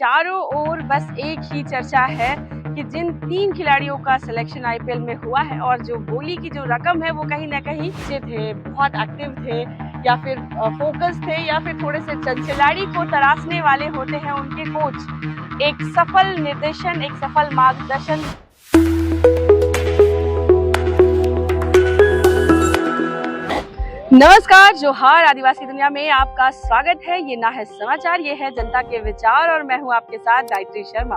चारों ओर बस एक ही चर्चा है कि जिन 3 खिलाड़ियों का सिलेक्शन आईपीएल में हुआ है और जो बोली की जो रकम है वो कहीं ना कहीं अच्छे थे, बहुत एक्टिव थे या फिर फोकस थे या फिर थोड़े से खिलाड़ी को तराशने वाले होते हैं उनके कोच। एक सफल निर्देशन, एक सफल मार्गदर्शन। नमस्कार, जोहार, आदिवासी दुनिया में आपका स्वागत है। ये ना है समाचार, ये है जनता के विचार और मैं हूं आपके साथ गायत्री शर्मा।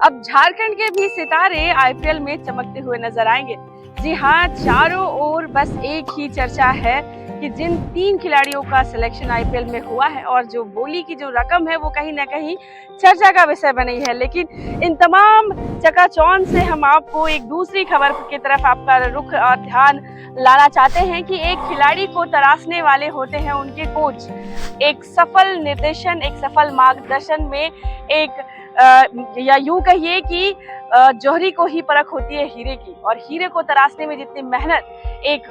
अब झारखंड के भी सितारे आईपीएल में चमकते हुए नजर आएंगे। जी हाँ, चारों ओर बस एक ही चर्चा है कि जिन 3 खिलाड़ियों का सिलेक्शन आईपीएल में हुआ है और जो बोली की जो रकम है वो कहीं ना कहीं चर्चा का विषय बनी है। लेकिन इन तमाम चकाचौंध से हम आपको एक दूसरी खबर की तरफ आपका रुख और ध्यान लाना चाहते हैं कि एक खिलाड़ी को तराशने वाले होते हैं उनके कोच। एक सफल निर्देशन, एक सफल मार्गदर्शन में एक या यूं कहिए कि जौहरी को ही परख होती है हीरे की, और हीरे को तराशने में जितनी मेहनत एक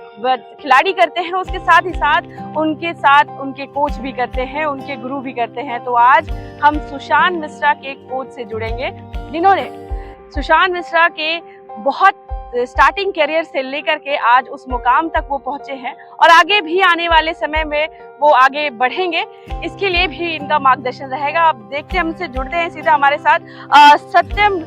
खिलाड़ी करते हैं उसके साथ ही साथ उनके कोच भी करते हैं, उनके गुरु भी करते हैं। तो आज हम सुशांत मिश्रा के कोच से जुड़ेंगे जिन्होंने सुशांत मिश्रा के बहुत स्टार्टिंग करियर से लेकर के आज उस मुकाम तक वो पहुंचे हैं और आगे भी आने वाले समय में वो आगे बढ़ेंगे। इसके लिए भी इनका मार्गदर्शन रहेगा। अब देखते हैं, हमसे जुड़ते हैं सीधा हमारे साथ सत्यम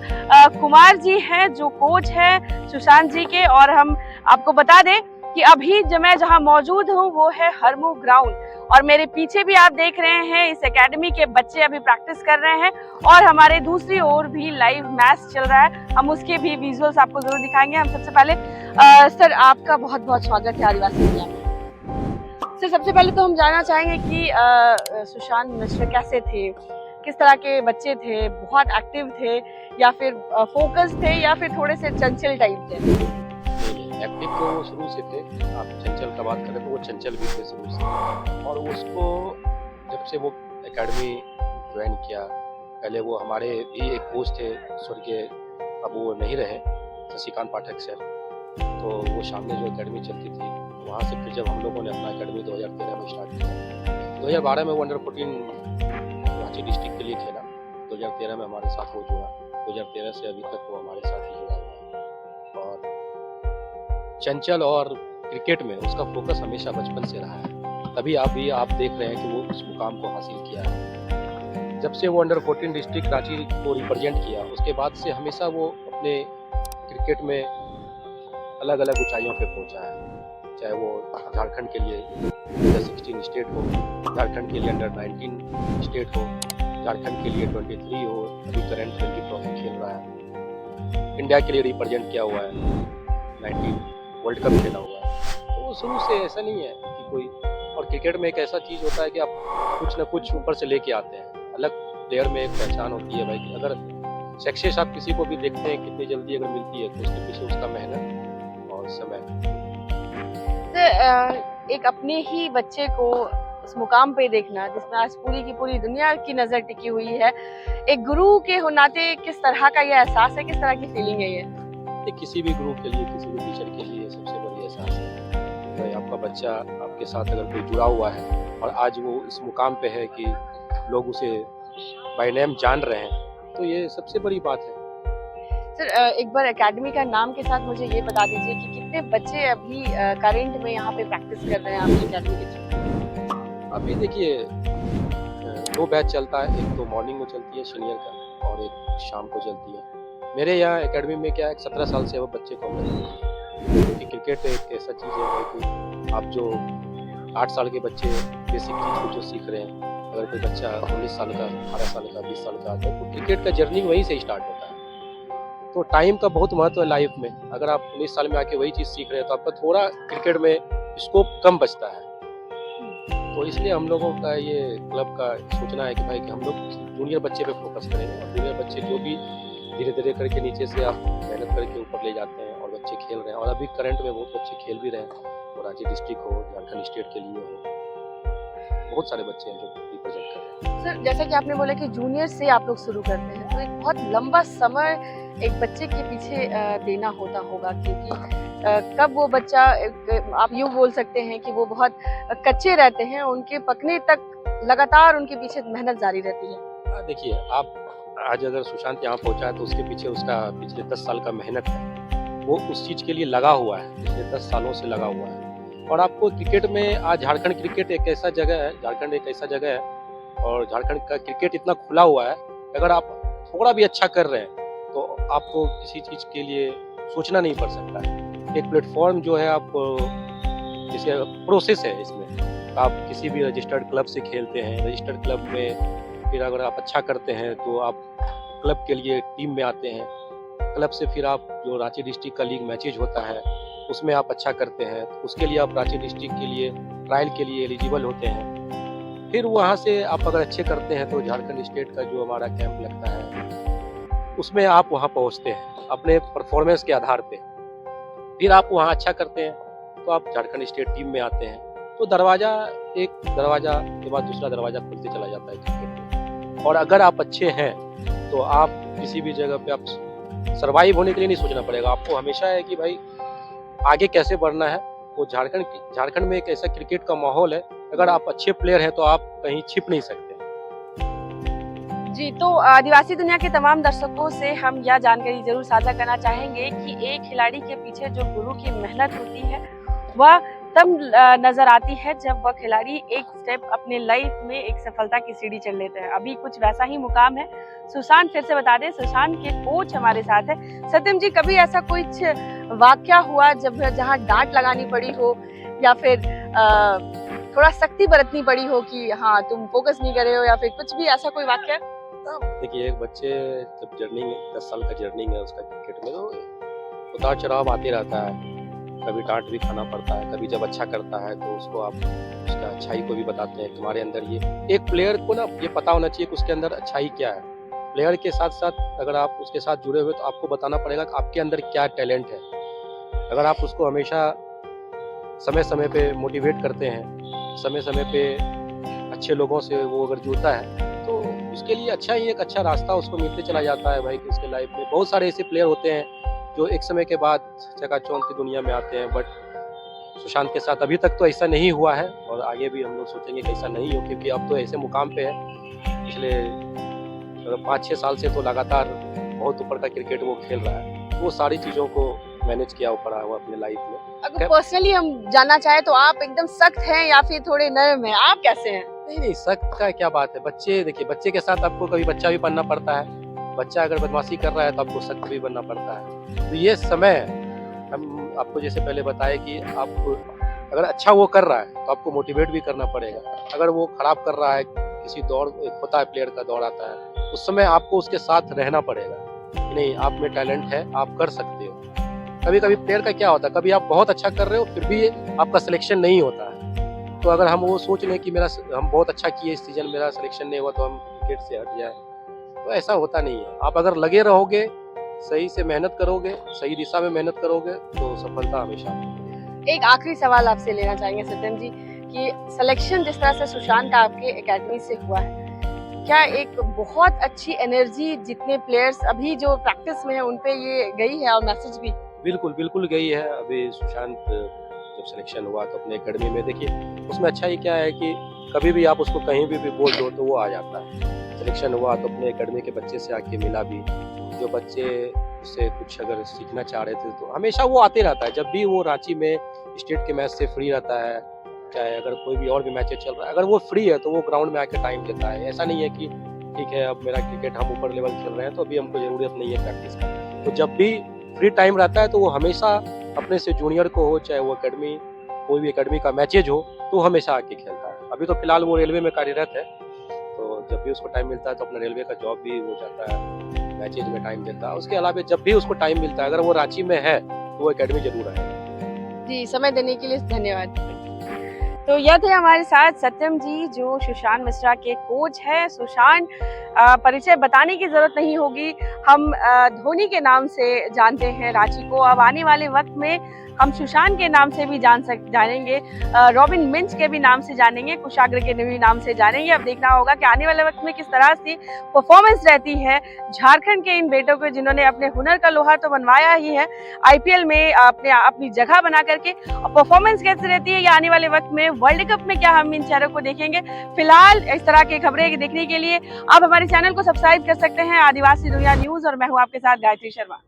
कुमार जी हैं जो कोच हैं सुशांत जी के। और हम आपको बता दें कि अभी मैं जहां मौजूद हूं वो है हरमू ग्राउंड, और मेरे पीछे भी आप देख रहे हैं इस एकेडमी के बच्चे अभी प्रैक्टिस कर रहे हैं और हमारे दूसरी ओर भी लाइव मैच चल रहा है। हम उसके भी विजुअल्स आपको जरूर दिखाएंगे। हम सबसे पहले सर, आपका बहुत बहुत स्वागत है आदिवासी दुनिया में। सर, सबसे पहले तो हम जानना चाहेंगे कि सुशांत मिश्रा कैसे थे, किस तरह के बच्चे थे, बहुत एक्टिव थे या फिर फोकस थे या फिर थोड़े से चंचल टाइप थे? एक्टिव तो वो शुरू से थे। आप चंचल का बात करें तो वो चंचल भी थे शुरू से, और उसको जब से वो एकेडमी ज्वाइन किया, पहले वो हमारे भी एक कोच थे स्वर्गीय, अब वो नहीं रहे, शशिकांत पाठक सर। तो वो सामने जो एकेडमी चलती थी वहाँ से फिर जब हम लोगों ने अपना एकेडमी 2013 में स्टार्ट किया, 2012 में वो अंडर 14 रांची डिस्ट्रिक्ट के लिए खेला, 2013 में हमारे साथ वो जुड़ा, 2013 से अभी तक वो हमारे साथ ही जुड़ा हुआ है। और चंचल और क्रिकेट में उसका फोकस हमेशा बचपन से रहा है, तभी आप देख रहे हैं कि वो उस मुकाम को हासिल किया है। जब से वो अंडर 14 डिस्ट्रिक्ट रांची को रिप्रेजेंट किया, उसके बाद से हमेशा वो अपने क्रिकेट में अलग अलग ऊंचाइयों पे पहुंचा है। चाहे वो झारखंड के लिए अंडर 16 स्टेट हो, झारखंड के लिए अंडर 19 स्टेट हो, झारखंड के लिए 23 हो, अभी करंट 20 ट्रॉफी खेल रहा है, इंडिया के लिए रिप्रेजेंट किया हुआ है, 19 वर्ल्ड कप खेला हुआ है। तो वो शुरू से ऐसा नहीं है कि कोई, और क्रिकेट में एक ऐसा चीज़ होता है कि आप कुछ ना कुछ ऊपर से लेके आते हैं। अलग प्लेयर में एक पहचान होती है भाई कि अगर सक्सेस आप किसी को भी देखते हैं कितनी जल्दी अगर मिलती है तो उसके पीछे उसका मेहनत और समय। एक अपने ही बच्चे को उस मुकाम पे देखना जिसमें आज पूरी की पूरी दुनिया की नजर टिकी हुई है, एक गुरु के नाते किस तरह का ये एहसास है, किस तरह की फीलिंग है ये? किसी भी गुरु के लिए, किसी भी टीचर के लिए सबसे बड़ी एहसास है भाई आपका बच्चा आपके साथ अगर कोई जुड़ा हुआ है और आज वो इस मुकाम पे है कि लोग उसे बाय नेम जान रहे हैं, तो ये सबसे बड़ी बात है। सर, एक बार एकेडमी का नाम के साथ मुझे ये बता दीजिए कि कितने बच्चे अभी करंट में यहाँ पे प्रैक्टिस कर रहे हैं आपकी एकेडमी के थ्रू? अभी देखिए 2 बैच चलता है, एक तो मॉर्निंग में चलती है सीनियर का और एक शाम को चलती है। मेरे यहाँ एकेडमी में क्या है, 17 साल से वो बच्चे को हम रखते हैं, क्योंकि क्रिकेट एक ऐसा चीज़ है कि आप जो 8 साल के बच्चे बेसिक चीज़ को जो सीख रहे हैं, अगर कोई बच्चा 19 साल का, 18 साल का, 20 साल का आता है तो क्रिकेट का जर्नी वहीं से स्टार्ट होता है। तो टाइम का बहुत महत्व है लाइफ में। अगर आप 19 साल में आके वही चीज़ सीख रहे हैं तो आपका थोड़ा क्रिकेट में स्कोप कम बचता है। तो इसलिए हम लोगों का ये क्लब का सोचना है कि भाई कि हम लोग जूनियर बच्चे पे फोकस करेंगे, और जूनियर बच्चे जो भी धीरे धीरे करके नीचे से आप मेहनत करके ऊपर ले जाते हैं और बच्चे खेल रहे हैं, और अभी करंट में बहुत बच्चे खेल भी रहे हैं, और रांची डिस्ट्रिक्ट हो, झारखंड स्टेट के लिए हो, बहुत सारे बच्चे हैं जो रिप्रेजेंट कर रहे हैं। सर, जैसा कि आपने बोला कि जूनियर से आप लोग शुरू करते हैं, तो एक बहुत लंबा समय एक बच्चे के पीछे देना होता होगा, क्योंकि कब वो बच्चा, आप यूँ बोल सकते हैं कि वो बहुत कच्चे रहते हैं, उनके पकने तक लगातार उनके पीछे मेहनत जारी रहती है। देखिए, आप आज अगर सुशांत यहाँ पहुँचा है तो उसके पीछे उसका पिछले 10 साल का मेहनत है। वो उस चीज़ के लिए लगा हुआ है, पिछले 10 सालों से लगा हुआ है। और आपको क्रिकेट में आज झारखंड क्रिकेट एक ऐसा जगह है, झारखंड एक ऐसा जगह है और झारखंड का क्रिकेट इतना खुला हुआ है, अगर आप थोड़ा भी अच्छा कर रहे हैं तो आपको किसी चीज़ के लिए सोचना नहीं पड़ सकता है। एक प्लेटफ़ॉर्म जो है आप जैसे प्रोसेस है इसमें, आप किसी भी रजिस्टर्ड क्लब से खेलते हैं, रजिस्टर्ड क्लब में फिर अगर आप अच्छा करते हैं तो आप क्लब के लिए टीम में आते हैं, क्लब से फिर आप जो रांची डिस्ट्रिक्ट का लीग मैचेज होता है उसमें आप अच्छा करते हैं तो उसके लिए आप रांची डिस्ट्रिक्ट के लिए ट्रायल के लिए एलिजिबल होते हैं। फिर वहाँ से आप अगर अच्छे करते हैं तो झारखंड स्टेट का जो हमारा कैंप लगता है उसमें आप वहाँ पहुँचते हैं अपने परफॉर्मेंस के आधार पे। फिर आप वहाँ अच्छा करते हैं तो आप झारखंड स्टेट टीम में आते हैं, तो एक दरवाज़ा के बाद दूसरा दरवाज़ा खुलते चला जाता है क्रिकेट में। और अगर आप अच्छे हैं तो आप किसी भी जगह पे आप सर्वाइव होने के लिए नहीं सोचना पड़ेगा, आपको हमेशा है कि भाई आगे कैसे बढ़ना है। वो झारखंड में एक ऐसा क्रिकेट का माहौल है, अगर आप अच्छे प्लेयर हैं तो आप कहीं छिप नहीं सकते। जी, तो आदिवासी दुनिया के तमाम दर्शकों से हम यह जानकारी जरूर साझा करना चाहेंगे कि एक खिलाड़ी के पीछे जो गुरु की मेहनत होती है वह तब नजर आती है जब वह खिलाड़ी एक स्टेप अपने लाइफ में एक सफलता की सीढ़ी चढ़ लेते हैं। अभी कुछ वैसा ही मुकाम है। सुशांत, फिर से बता दें, सुशांत के कोच हमारे साथ है। सत्यम जी, कभी ऐसा कुछ वाकया हुआ जहां डांट लगानी पड़ी हो या फिर थोड़ा सख्ती बरतनी पड़ी हो कि हाँ तुम फोकस नहीं कर रहे हो, या फिर कुछ भी ऐसा कोई वाकया? देखिए, एक बच्चे जब 10 साल का जर्निंग है उसका क्रिकेट में, तो उतार चढ़ाव आते रहता है। कभी डांट भी खाना पड़ता है, कभी जब अच्छा करता है तो उसको आप उसका अच्छाई को भी बताते हैं। तुम्हारे अंदर ये एक प्लेयर को ना ये पता होना चाहिए कि उसके अंदर अच्छाई क्या है। प्लेयर के साथ साथ अगर आप उसके साथ जुड़े हुए तो आपको बताना पड़ेगा कि आपके अंदर क्या टैलेंट है। अगर आप उसको हमेशा समय समय पे मोटिवेट करते हैं, समय समय पे अच्छे लोगों से वो अगर जुड़ता है तो उसके लिए एक अच्छा रास्ता उसको मिलते चला जाता है भाई। कि उसके लाइफ में बहुत सारे ऐसे प्लेयर होते हैं जो एक समय के बाद चकाचौंध की दुनिया में आते हैं, बट सुशांत के साथ अभी तक तो ऐसा नहीं हुआ है और आगे भी हम लोग सोचेंगे कि ऐसा नहीं हो, क्योंकि अब तो ऐसे मुकाम पे है। पिछले 5-6 साल से तो लगातार बहुत ऊपर का क्रिकेट वो खेल रहा है, वो सारी चीज़ों को मैनेज किया ऊपर हुआ अपने लाइफ में। अगर पर्सनली हम जानना चाहे तो आप एकदम सख्त हैं या फिर थोड़े नरम हैं, आप कैसे हैं? नहीं, सख्त का क्या बात है। देखिए, बच्चे के साथ आपको कभी बच्चा भी बनना पड़ता है। बच्चा अगर बदमाशी कर रहा है तो आपको सख्त भी बनना पड़ता है। तो ये समय हम आपको जैसे पहले बताए कि आपको अगर अच्छा वो कर रहा है तो आपको मोटिवेट भी करना पड़ेगा। अगर वो खराब कर रहा है, किसी दौड़ होता है, प्लेयर का दौड़ आता है, उस समय आपको उसके साथ रहना पड़ेगा कि नहीं, आप में टैलेंट है, आप कर सकते हो। कभी-कभी प्लेयर का क्या होता है, कभी आप बहुत अच्छा कर रहे हो फिर भी आपका सिलेक्शन नहीं होता है। तो अगर हम वो सोच लें कि हम बहुत अच्छा किए इस सीजन, मेरा सिलेक्शन नहीं हुआ तो हम क्रिकेट से हट जाए, तो ऐसा होता नहीं है। आप अगर लगे रहोगे, सही से मेहनत करोगे, सही दिशा में मेहनत करोगे तो सफलता हमेशा मिलेगी। एक आखिरी सवाल आपसे लेना चाहेंगे सत्यम जी कि सिलेक्शन जिस तरह से सुशांत का आपके एकेडमी से हुआ है, क्या एक बहुत अच्छी एनर्जी जितने प्लेयर्स अभी जो प्रैक्टिस में है उन पे ये गई है और मैसेज भी? बिल्कुल गई है। अभी सुशांत जब सिलेक्शन हुआ तो अपने एकेडमी में, देखिए उसमें अच्छा ही क्या है कि कभी भी आप उसको कहीं भी बोल दो तो वो आ जाता है। सिलेक्शन हुआ तो अपने एकेडमी के बच्चे से आके मिला भी, जो बच्चे उससे कुछ अगर सीखना चाह रहे थे तो हमेशा वो आते रहता है। जब भी वो रांची में स्टेट के मैच से फ्री रहता है, चाहे अगर कोई भी और भी मैचेस चल रहा है, अगर वो फ्री है तो वो ग्राउंड में आके टाइम देता है। ऐसा नहीं है कि ठीक है अब मेरा क्रिकेट हम ऊपर लेवल खेल रहे हैं तो अभी हमको ज़रूरत नहीं है प्रैक्टिस का। तो जब भी फ्री टाइम रहता है तो वो हमेशा अपने से जूनियर को हो, चाहे वो एकेडमी कोई भी एकेडमी का मैचेज हो, तो हमेशा आके खेलता है। अभी तो फिलहाल वो रेलवे में कार्यरत है, तो जब भी उसको टाइम मिलता है तो अपना रेलवे का जॉब भी हो जाता है, मैचेज में टाइम देता है। उसके अलावा जब भी उसको टाइम मिलता है, अगर वो रांची में है तो वो एकेडमी जरूर आए। जी, समय देने के लिए धन्यवाद। तो यह थे हमारे साथ सत्यम जी जो सुशांत मिश्रा के कोच है। सुशांत परिचय बताने की जरूरत नहीं होगी, हम धोनी के नाम से जानते हैं रांची को। अब आने वाले वक्त में हम सुशांत के नाम से भी जानेंगे, रॉबिन मिंच के भी नाम से जानेंगे, कुशाग्र के भी नाम से जानेंगे। अब देखना होगा कि आने वाले वक्त में किस तरह से परफॉर्मेंस रहती है झारखंड के इन बेटों को, जिन्होंने अपने हुनर का लोहा तो बनवाया ही है आईपीएल में अपनी जगह बना करके। परफॉर्मेंस कैसे रहती है ये आने वाले वक्त में वर्ल्ड कप में क्या हम इन चेहरों को देखेंगे। फिलहाल इस तरह की खबरें देखने के लिए आप हमारे चैनल को सब्सक्राइब कर सकते हैं, आदिवासी दुनिया न्यूज, और मैं हूं आपके साथ गायत्री शर्मा।